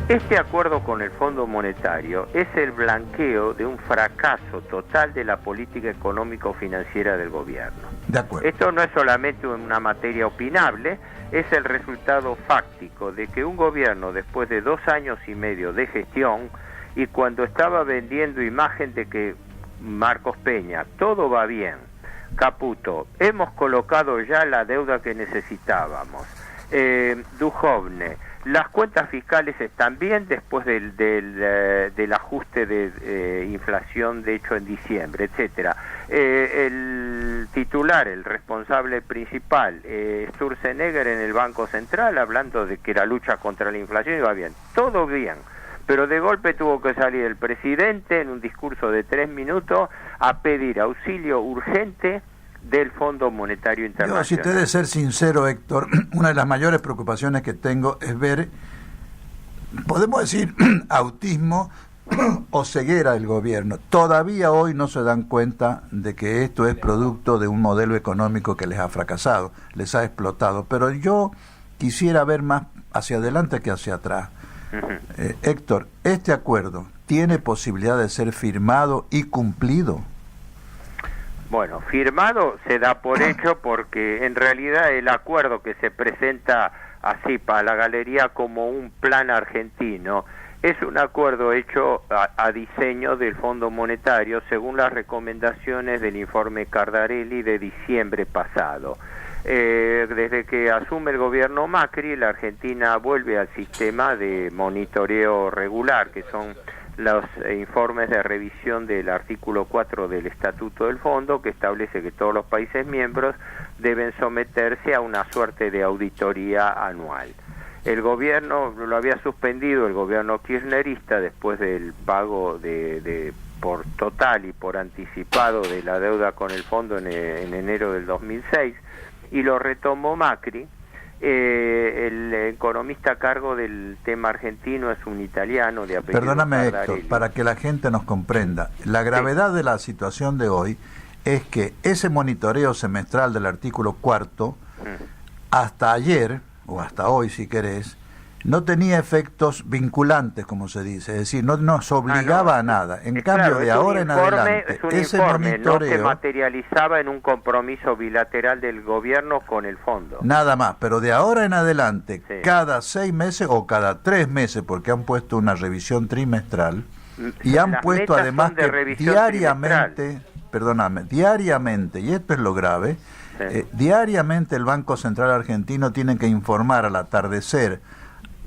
Este acuerdo con el Fondo Monetario es el blanqueo de un fracaso total de la política económico-financiera del gobierno. De acuerdo. Esto no es solamente una materia opinable, es el resultado fáctico de que un gobierno, después de 2 años y medio de gestión, y cuando estaba vendiendo imagen de que Marcos Peña, todo va bien, Caputo, hemos colocado ya la deuda que necesitábamos, Duhovne, las cuentas fiscales están bien después del ajuste de inflación de hecho en diciembre, etcétera. El titular, el responsable principal, Sturzenegger en el Banco Central, hablando de que la lucha contra la inflación iba bien, todo bien. Pero de golpe tuvo que salir el presidente en un discurso de 3 minutos a pedir auxilio urgente del Fondo Monetario Internacional. Yo, si te he de ser sincero, Héctor, una de las mayores preocupaciones que tengo es ver, podemos decir, autismo o ceguera del gobierno. Todavía hoy no se dan cuenta de que esto es producto de un modelo económico que les ha fracasado, les ha explotado. Pero yo quisiera ver más hacia adelante que hacia atrás. Héctor, ¿este acuerdo tiene posibilidad de ser firmado y cumplido? Bueno, firmado se da por hecho porque en realidad el acuerdo que se presenta así para la galería como un plan argentino es un acuerdo hecho a diseño del Fondo Monetario según las recomendaciones del informe Cardarelli de diciembre pasado. Desde que asume el gobierno Macri, la Argentina vuelve al sistema de monitoreo regular, que son los informes de revisión del artículo 4 del Estatuto del Fondo, que establece que todos los países miembros deben someterse a una suerte de auditoría anual. El gobierno lo había suspendido, el gobierno kirchnerista, después del pago por total y por anticipado de la deuda con el fondo en enero del 2006, y lo retomó Macri. El economista a cargo del tema argentino es un italiano de apellido Perdóname, Cardarelli. Héctor, para que la gente nos comprenda, la gravedad de la situación de hoy es que ese monitoreo semestral del artículo 4, hasta ayer, o hasta hoy si querés, no tenía efectos vinculantes, como se dice, es decir, no nos obligaba a nada. En cambio, de ahora en adelante, ese monitoreo no se materializaba en un compromiso bilateral del gobierno con el fondo. Nada más, pero de ahora en adelante, cada 6 meses o cada 3 meses, porque han puesto una revisión trimestral, y han puesto además que diariamente, diariamente, y esto es lo grave, diariamente el Banco Central Argentino tiene que informar al atardecer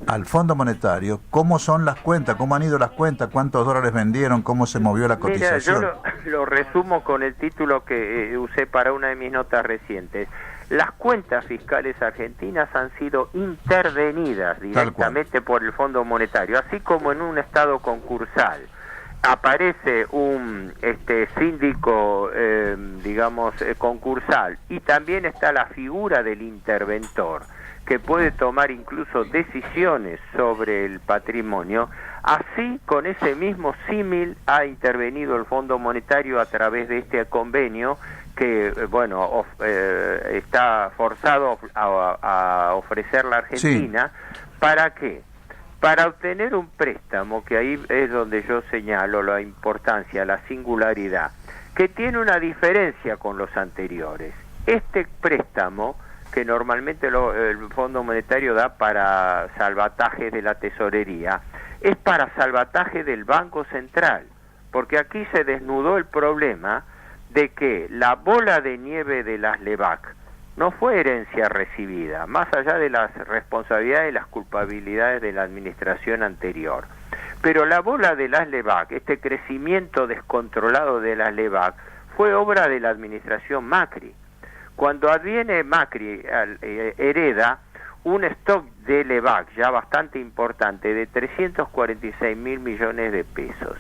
al Fondo Monetario cómo son las cuentas, cómo han ido las cuentas, cuántos dólares vendieron, cómo se movió la cotización. Mira, yo lo resumo con el título que usé para una de mis notas recientes. Las cuentas fiscales argentinas han sido intervenidas directamente por el Fondo Monetario, así como en un estado concursal aparece un síndico, concursal, y también está la figura del interventor, que puede tomar incluso decisiones sobre el patrimonio. Así, con ese mismo símil, ha intervenido el Fondo Monetario a través de este convenio que, está forzado a ofrecer la Argentina. Sí. ¿Para qué? Para obtener un préstamo, que ahí es donde yo señalo la importancia, la singularidad, que tiene una diferencia con los anteriores. Este préstamo, que normalmente el Fondo Monetario da para salvatajes de la tesorería, es para salvataje del Banco Central, porque aquí se desnudó el problema de que la bola de nieve de las LEBAC no fue herencia recibida, más allá de las responsabilidades y las culpabilidades de la administración anterior. Pero la bola de las LEBAC, este crecimiento descontrolado de las LEBAC, fue obra de la administración Macri. Cuando adviene Macri, hereda un stock de LEBAC ya bastante importante de 346.000 millones de pesos.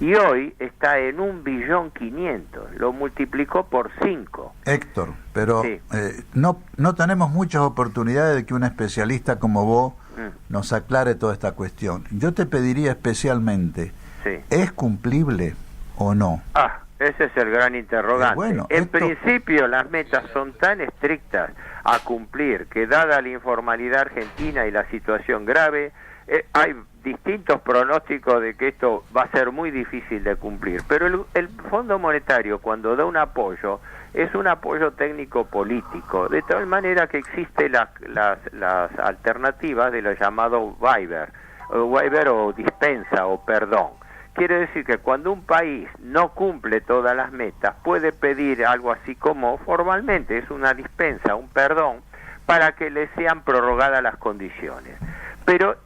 Y hoy está en 1.5 billones, lo multiplicó por 5. Héctor, pero sí. No tenemos muchas oportunidades de que un especialista como vos nos aclare toda esta cuestión. Yo te pediría especialmente, ¿es cumplible o no? Ese es el gran interrogante. En principio las metas son tan estrictas a cumplir que, dada la informalidad argentina y la situación grave, hay distintos pronósticos de que esto va a ser muy difícil de cumplir, pero el Fondo Monetario, cuando da un apoyo, es un apoyo técnico-político, de tal manera que existen las alternativas de lo llamado waiver o dispensa o perdón. Quiere decir que cuando un país no cumple todas las metas, puede pedir algo así como, formalmente, es una dispensa, un perdón, para que le sean prorrogadas las condiciones. Pero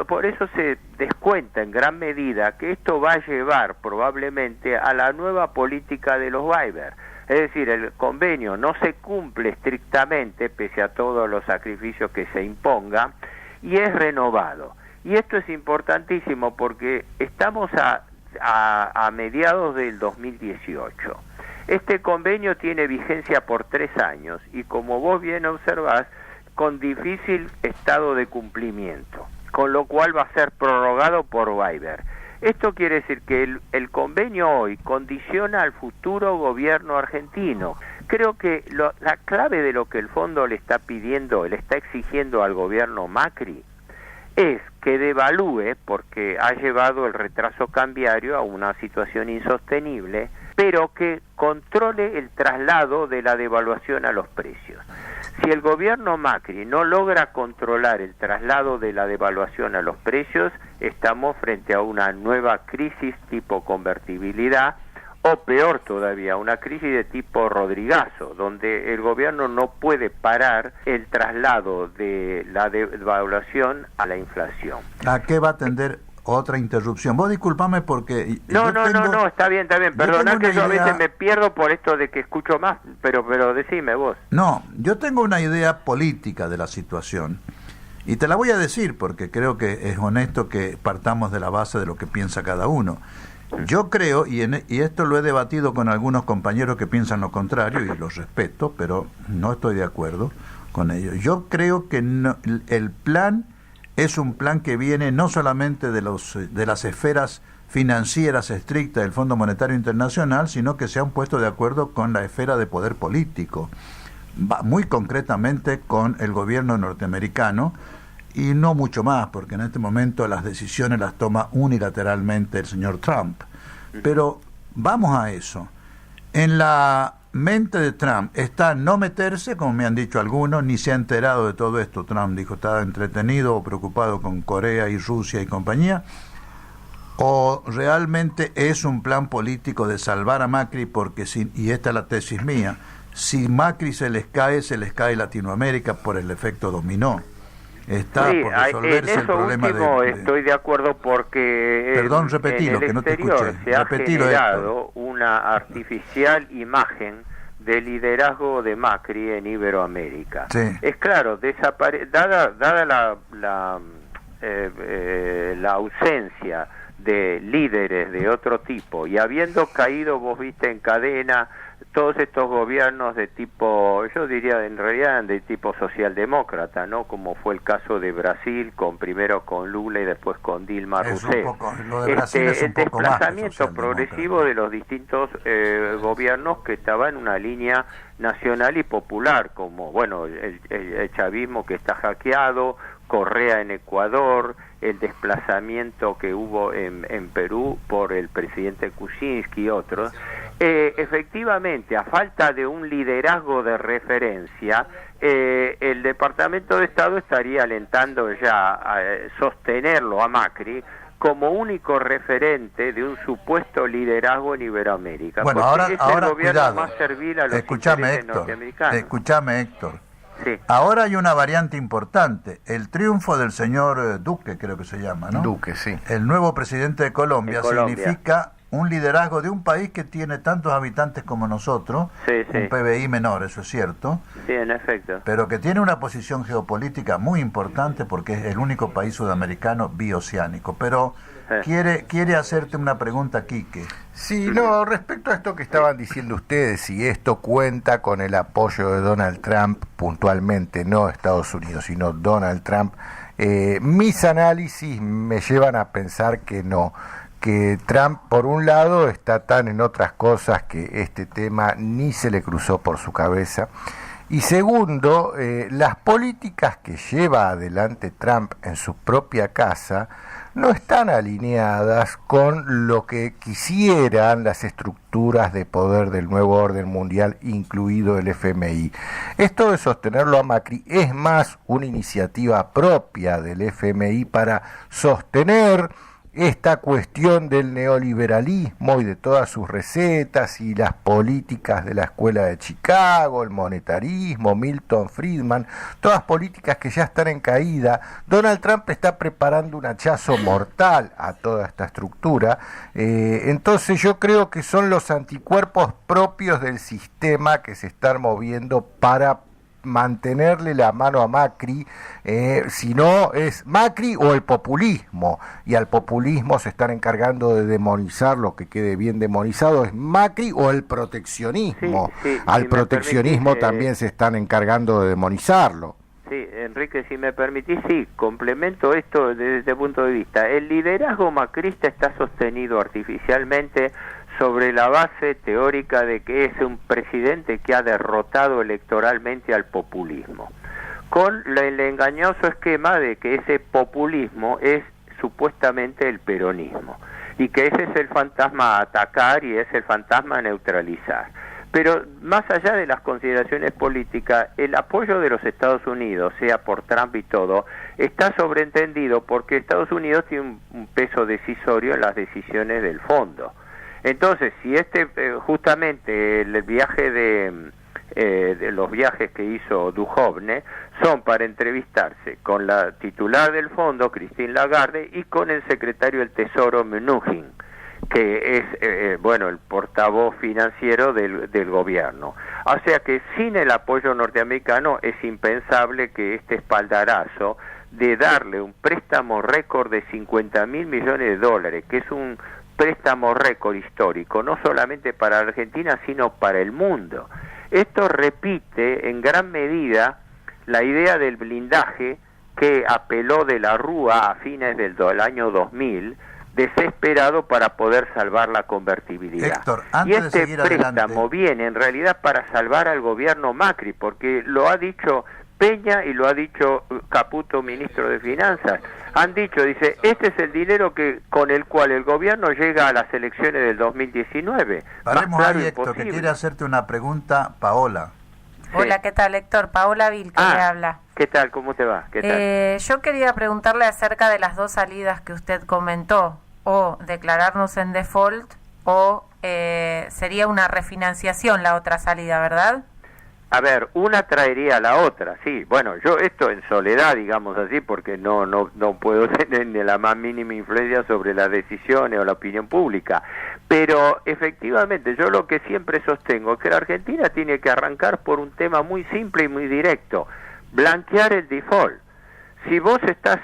por eso se descuenta en gran medida que esto va a llevar probablemente a la nueva política de los waivers. Es decir, el convenio no se cumple estrictamente pese a todos los sacrificios que se imponga y es renovado. Y esto es importantísimo porque estamos a mediados del 2018. Este convenio tiene vigencia por 3 años y, como vos bien observás, con difícil estado de cumplimiento, con lo cual va a ser prorrogado por waiver. Esto quiere decir que el convenio hoy condiciona al futuro gobierno argentino. Creo que la clave de lo que el fondo le está pidiendo, le está exigiendo al gobierno Macri, es que devalúe, porque ha llevado el retraso cambiario a una situación insostenible, pero que controle el traslado de la devaluación a los precios. Si el gobierno Macri no logra controlar el traslado de la devaluación a los precios, estamos frente a una nueva crisis tipo convertibilidad, o peor todavía, una crisis de tipo Rodrigazo, donde el gobierno no puede parar el traslado de la devaluación a la inflación. ¿A qué va a tender otra interrupción? Vos disculpame porque... No, está bien, perdona que yo a veces me pierdo por esto de que escucho más, pero decime vos. No, yo tengo una idea política de la situación, y te la voy a decir porque creo que es honesto que partamos de la base de lo que piensa cada uno. Yo creo, y esto lo he debatido con algunos compañeros que piensan lo contrario, y los respeto, pero no estoy de acuerdo con ellos. Yo creo que el plan es un plan que viene no solamente de las esferas financieras estrictas del Fondo Monetario Internacional, sino que se han puesto de acuerdo con la esfera de poder político, muy concretamente con el gobierno norteamericano, y no mucho más, porque en este momento las decisiones las toma unilateralmente el señor Trump. Pero vamos a eso. En la mente de Trump está no meterse, como me han dicho algunos, ni se ha enterado de todo esto. Trump dijo, estaba entretenido o preocupado con Corea y Rusia y compañía, o realmente es un plan político de salvar a Macri, porque y esta es la tesis mía, si Macri se les cae Latinoamérica por el efecto dominó. Está sí, por resolverse en eso el problema último estoy de acuerdo porque perdón, repetilo, que no te escuché. Se ha generado una artificial imagen de liderazgo de Macri en Iberoamérica. Sí. Es claro, dada la ausencia de líderes de otro tipo y habiendo caído, vos viste, en cadena todos estos gobiernos de tipo, yo diría en realidad de tipo socialdemócrata, ¿no? Como fue el caso de Brasil, primero con Lula y después con Dilma Rousseff. El desplazamiento progresivo de los distintos gobiernos que estaban en una línea nacional y popular, como, bueno, el chavismo que está hackeado, Correa en Ecuador, el desplazamiento que hubo en Perú por el presidente Kuczynski y otros. Efectivamente, a falta de un liderazgo de referencia, el Departamento de Estado estaría alentando ya a sostenerlo a Macri como único referente de un supuesto liderazgo en Iberoamérica. Bueno, ahora cuidado, más servil a los intereses norteamericanos. Escúchame, Héctor. Sí. Ahora hay una variante importante, el triunfo del señor Duque, creo que se llama, ¿no? Duque, sí. El nuevo presidente de Colombia significa un liderazgo de un país que tiene tantos habitantes como nosotros, un PBI menor, eso es cierto. Sí, en efecto. Pero que tiene una posición geopolítica muy importante porque es el único país sudamericano bioceánico. Pero quiere hacerte una pregunta, Quique. Sí, no, respecto a esto que estaban diciendo ustedes, si esto cuenta con el apoyo de Donald Trump puntualmente, no Estados Unidos, sino Donald Trump, mis análisis me llevan a pensar que no, que Trump por un lado está tan en otras cosas que este tema ni se le cruzó por su cabeza, Y segundo, las políticas que lleva adelante Trump en su propia casa no están alineadas con lo que quisieran las estructuras de poder del nuevo orden mundial, incluido el FMI. Esto de sostenerlo a Macri es más una iniciativa propia del FMI para sostener esta cuestión del neoliberalismo y de todas sus recetas y las políticas de la Escuela de Chicago, el monetarismo, Milton Friedman, todas políticas que ya están en caída. Donald Trump está preparando un hachazo mortal a toda esta estructura. Entonces yo creo que son los anticuerpos propios del sistema que se están moviendo para mantenerle la mano a Macri, si no es Macri o el populismo, y al populismo se están encargando de demonizar lo que quede bien demonizado, es Macri o el proteccionismo. Al proteccionismo también se están encargando de demonizarlo. Sí, Enrique, si me permitís, sí, complemento esto desde este punto de vista. El liderazgo macrista está sostenido artificialmente sobre la base teórica de que es un presidente que ha derrotado electoralmente al populismo, con el engañoso esquema de que ese populismo es supuestamente el peronismo, y que ese es el fantasma a atacar y es el fantasma a neutralizar. Pero más allá de las consideraciones políticas, el apoyo de los Estados Unidos, sea por Trump y todo, está sobreentendido porque Estados Unidos tiene un peso decisorio en las decisiones del fondo. Entonces, si justamente el viaje de los viajes que hizo Duhovne son para entrevistarse con la titular del fondo, Christine Lagarde, y con el secretario del Tesoro, Mnuchin, que es el portavoz financiero del gobierno. O sea que sin el apoyo norteamericano es impensable que este espaldarazo de darle un préstamo récord de $50.000 millones, que es un préstamo récord histórico, no solamente para Argentina, sino para el mundo. Esto repite en gran medida la idea del blindaje que apeló de la Rúa a fines del año 2000, desesperado para poder salvar la convertibilidad. Héctor, y este préstamo viene en realidad para salvar al gobierno Macri, porque lo ha dicho Peña y lo ha dicho Caputo, ministro de Finanzas. Han dicho, dice, este es el dinero con el cual el gobierno llega a las elecciones del 2019. Paremos ahí, Héctor, que quiere hacerte una pregunta, Paola. Sí. Hola, ¿qué tal, Héctor? Paola Vil, que le habla. ¿Qué tal? ¿Cómo te va? ¿Qué tal? Yo quería preguntarle acerca de las dos salidas que usted comentó, o declararnos en default, o sería una refinanciación la otra salida, ¿verdad? A ver, una traería a la otra, sí. Bueno, yo esto en soledad, digamos así, porque no puedo tener ni la más mínima influencia sobre las decisiones o la opinión pública. Pero efectivamente, yo lo que siempre sostengo es que la Argentina tiene que arrancar por un tema muy simple y muy directo: blanquear el default. Si vos estás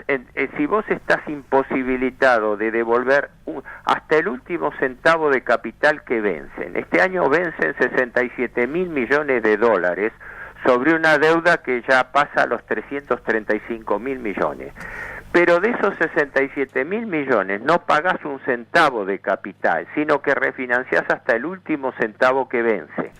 imposibilitado de devolver hasta el último centavo de capital que vencen, este año vencen $67.000 millones sobre una deuda que ya pasa a los 335.000 millones. Pero de esos 67.000 millones no pagás un centavo de capital, sino que refinanciás hasta el último centavo que vence.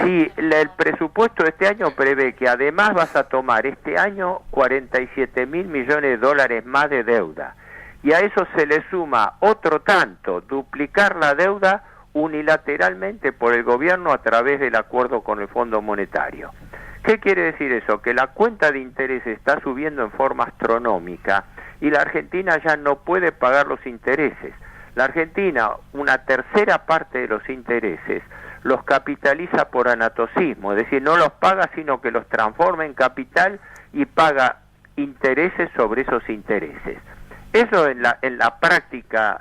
Si el presupuesto de este año prevé que además vas a tomar este año $47.000 millones más de deuda, y a eso se le suma otro tanto, duplicar la deuda unilateralmente por el gobierno a través del acuerdo con el Fondo Monetario. ¿Qué quiere decir eso? Que la cuenta de intereses está subiendo en forma astronómica y la Argentina ya no puede pagar los intereses. La Argentina, una tercera parte de los intereses, los capitaliza por anatocismo, es decir, no los paga sino que los transforma en capital y paga intereses sobre esos intereses. Eso en la práctica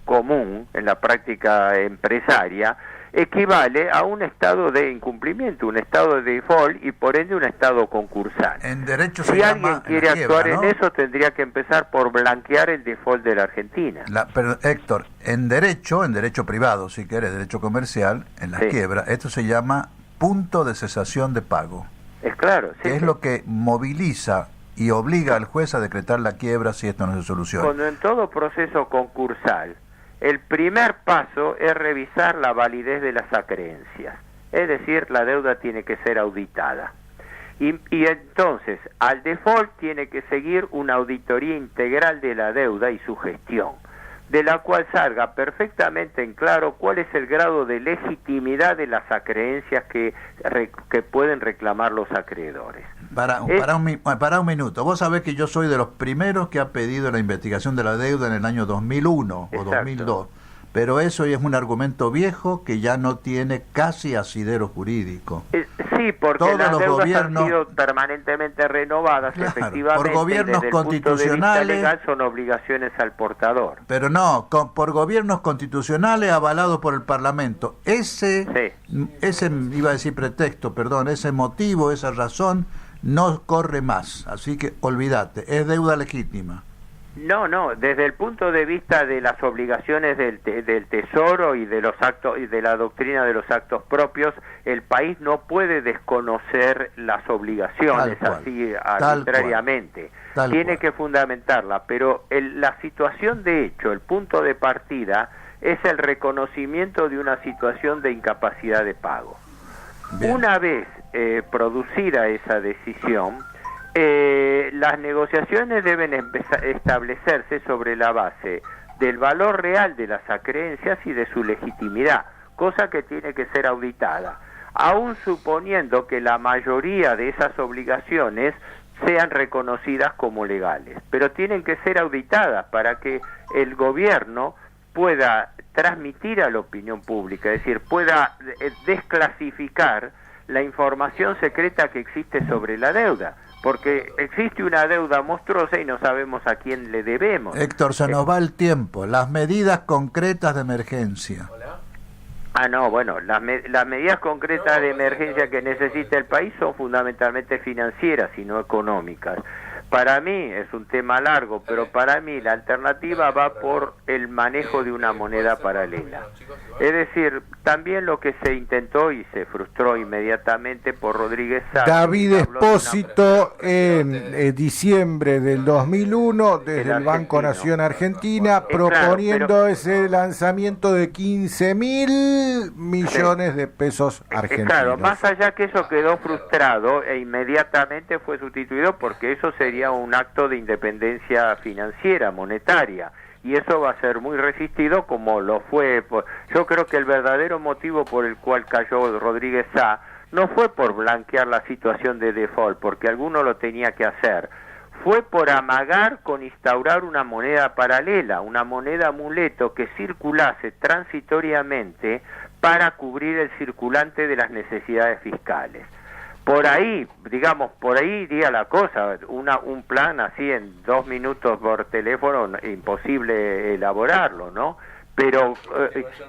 común, en la práctica empresaria, equivale a un estado de incumplimiento, un estado de default y por ende un estado concursal. En derecho si alguien quiere actuar en eso, tendría que empezar por blanquear el default de la Argentina. Pero Héctor, en derecho privado, si querés, derecho comercial, en la quiebra, esto se llama punto de cesación de pago. Es claro, sí. Que es lo que moviliza y obliga al juez a decretar la quiebra si esto no se soluciona. Cuando en todo proceso concursal, el primer paso es revisar la validez de las acreencias. Es decir, la deuda tiene que ser auditada. Y entonces, al default tiene que seguir una auditoría integral de la deuda y su gestión, de la cual salga perfectamente en claro cuál es el grado de legitimidad de las acreencias que pueden reclamar los acreedores. Para un minuto. Vos sabés que yo soy de los primeros que ha pedido la investigación de la deuda en el año 2001 o 2002. Pero eso es un argumento viejo que ya no tiene casi asidero jurídico. Sí, porque todos las los deudas gobiernos han sido permanentemente renovadas, claro, efectivamente, por gobiernos desde el constitucionales, punto de vista legal son obligaciones al portador. Pero no, por gobiernos constitucionales avalados por el Parlamento. Ese iba a decir pretexto, perdón, ese motivo, esa razón, no corre más. Así que olvídate, es deuda legítima. No, desde el punto de vista de las obligaciones del Tesoro y de los actos y de la doctrina de los actos propios, el país no puede desconocer las obligaciones así arbitrariamente. Tiene que fundamentarla, pero la situación de hecho, el punto de partida es el reconocimiento de una situación de incapacidad de pago. Bien. Una vez producida esa decisión, las negociaciones deben establecerse sobre la base del valor real de las acreencias y de su legitimidad, cosa que tiene que ser auditada, aun suponiendo que la mayoría de esas obligaciones sean reconocidas como legales, pero tienen que ser auditadas para que el gobierno pueda transmitir a la opinión pública, es decir, pueda desclasificar la información secreta que existe sobre la deuda. Porque existe una deuda monstruosa y no sabemos a quién le debemos. Héctor, se nos va el tiempo. Las medidas concretas de emergencia. Las medidas concretas de emergencia que necesita el país son fundamentalmente financieras y no económicas. Para mí es un tema largo, pero para mí la alternativa va por el manejo de una moneda paralela. Es decir, también lo que se intentó y se frustró inmediatamente por Rodríguez Sá. David Espósito en diciembre del 2001 desde el Banco Nación Argentina proponiendo ese lanzamiento de 15.000 millones de pesos argentinos. Claro, más allá que eso quedó frustrado e inmediatamente fue sustituido porque eso sería un acto de independencia financiera, monetaria, y eso va a ser muy resistido como lo fue. Yo creo que el verdadero motivo por el cual cayó Rodríguez Sá no fue por blanquear la situación de default, porque alguno lo tenía que hacer, fue por amagar con instaurar una moneda paralela, una moneda amuleto que circulase transitoriamente para cubrir el circulante de las necesidades fiscales. Por ahí iría la cosa, un plan así en 2 minutos por teléfono, imposible elaborarlo, ¿no? Pero,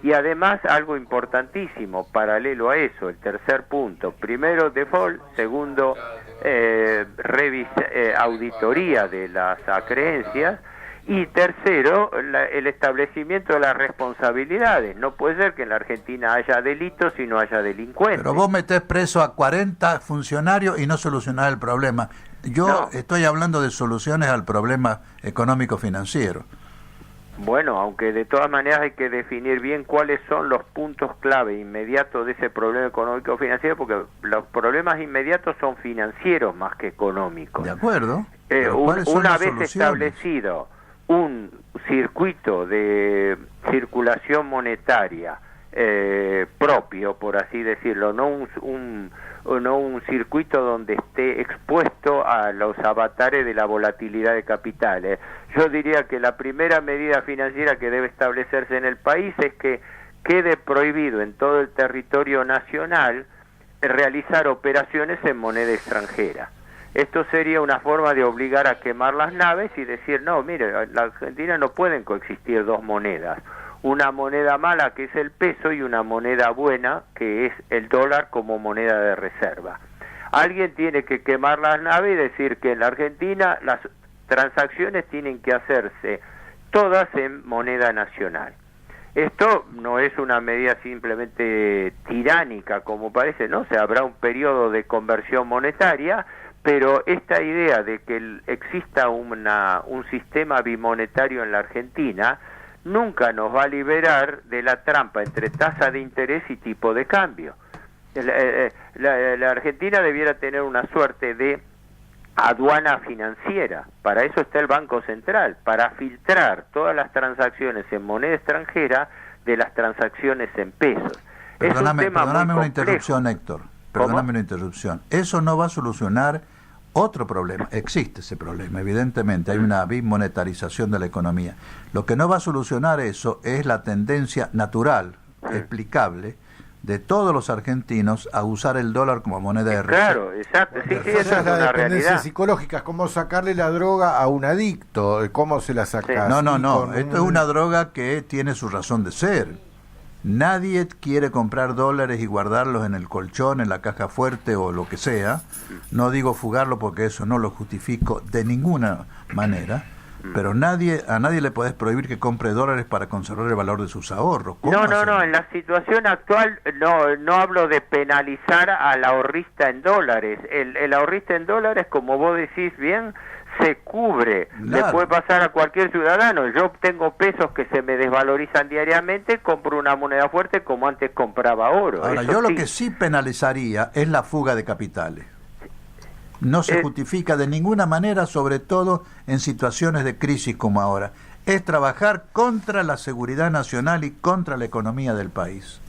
y además algo importantísimo, paralelo a eso, el tercer punto, primero default, segundo auditoría de las acreencias, y tercero, el establecimiento de las responsabilidades. No puede ser que en la Argentina haya delitos y no haya delincuentes. Pero vos metés preso a 40 funcionarios y no solucionás el problema. Yo estoy hablando de soluciones al problema económico-financiero. Bueno, aunque de todas maneras hay que definir bien cuáles son los puntos clave inmediatos de ese problema económico-financiero, porque los problemas inmediatos son financieros más que económicos. De acuerdo. Una vez establecido un circuito de circulación monetaria propio, por así decirlo, no un circuito donde esté expuesto a los avatares de la volatilidad de capitales. Yo diría que la primera medida financiera que debe establecerse en el país es que quede prohibido en todo el territorio nacional realizar operaciones en moneda extranjera. Esto sería una forma de obligar a quemar las naves y decir, no, mire, en la Argentina no pueden coexistir dos monedas. Una moneda mala que es el peso y una moneda buena que es el dólar como moneda de reserva. Alguien tiene que quemar las naves y decir que en la Argentina las transacciones tienen que hacerse todas en moneda nacional. Esto no es una medida simplemente tiránica como parece, ¿no? O sea, habrá un periodo de conversión monetaria, pero esta idea de que exista un sistema bimonetario en la Argentina nunca nos va a liberar de la trampa entre tasa de interés y tipo de cambio. La Argentina debiera tener una suerte de aduana financiera. Para eso está el Banco Central, para filtrar todas las transacciones en moneda extranjera de las transacciones en pesos. Perdóname una interrupción, Héctor. Perdóname una interrupción. Eso no va a solucionar otro problema. Existe ese problema, evidentemente. Hay una bimonetarización de la economía. Lo que no va a solucionar eso es la tendencia natural, explicable, de todos los argentinos a usar el dólar como moneda de reserva. Claro, exacto. Sí, esa es la una dependencia realidad psicológica. Es como sacarle la droga a un adicto. ¿Cómo se la sacas? Sí. No. Esto es una droga que tiene su razón de ser. Nadie quiere comprar dólares y guardarlos en el colchón, en la caja fuerte o lo que sea. No digo fugarlo porque eso no lo justifico de ninguna manera. Pero a nadie le podés prohibir que compre dólares para conservar el valor de sus ahorros. No, en la situación actual no hablo de penalizar al ahorrista en dólares. El ahorrista en dólares, como vos decís bien, se cubre. Claro. Le puede pasar a cualquier ciudadano. Yo tengo pesos que se me desvalorizan diariamente, compro una moneda fuerte como antes compraba oro. Ahora, Eso yo sí. lo que sí penalizaría es la fuga de capitales. No se justifica de ninguna manera, sobre todo en situaciones de crisis como ahora. Es trabajar contra la seguridad nacional y contra la economía del país.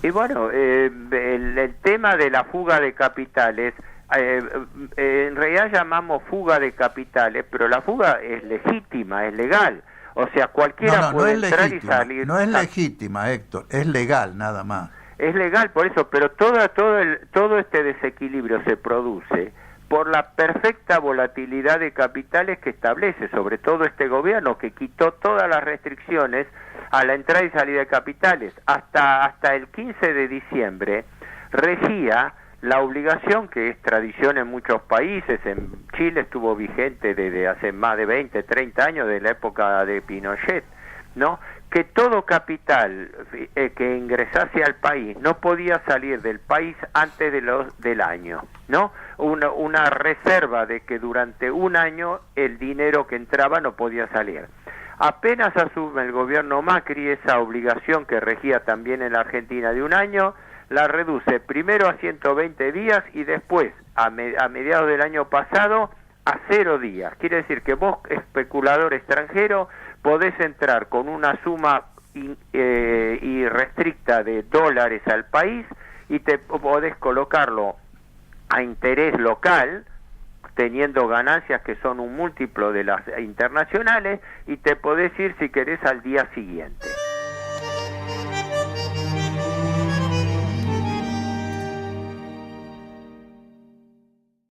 Y bueno, el tema de la fuga de capitales, en realidad llamamos fuga de capitales, pero la fuga es legítima, es legal. O sea, cualquiera puede entrar y salir. No es legítima, Héctor, es legal nada más. Es legal, por eso, pero todo este desequilibrio se produce por la perfecta volatilidad de capitales que establece, sobre todo este gobierno, que quitó todas las restricciones a la entrada y salida de capitales. Hasta el 15 de diciembre regía la obligación, que es tradición en muchos países. En Chile estuvo vigente desde hace más de 20, 30 años, de la época de Pinochet, ¿no?, que todo capital que ingresase al país no podía salir del país antes del año, ¿no? Una reserva de que durante un año el dinero que entraba no podía salir. Apenas asume el gobierno Macri, esa obligación que regía también en la Argentina de un año, la reduce primero a 120 días y después, a mediados del año pasado, a 0 días. Quiere decir que vos, especulador extranjero, podés entrar con una suma irrestricta de dólares al país y te podés colocarlo a interés local, teniendo ganancias que son un múltiplo de las internacionales, y te podés ir si querés al día siguiente.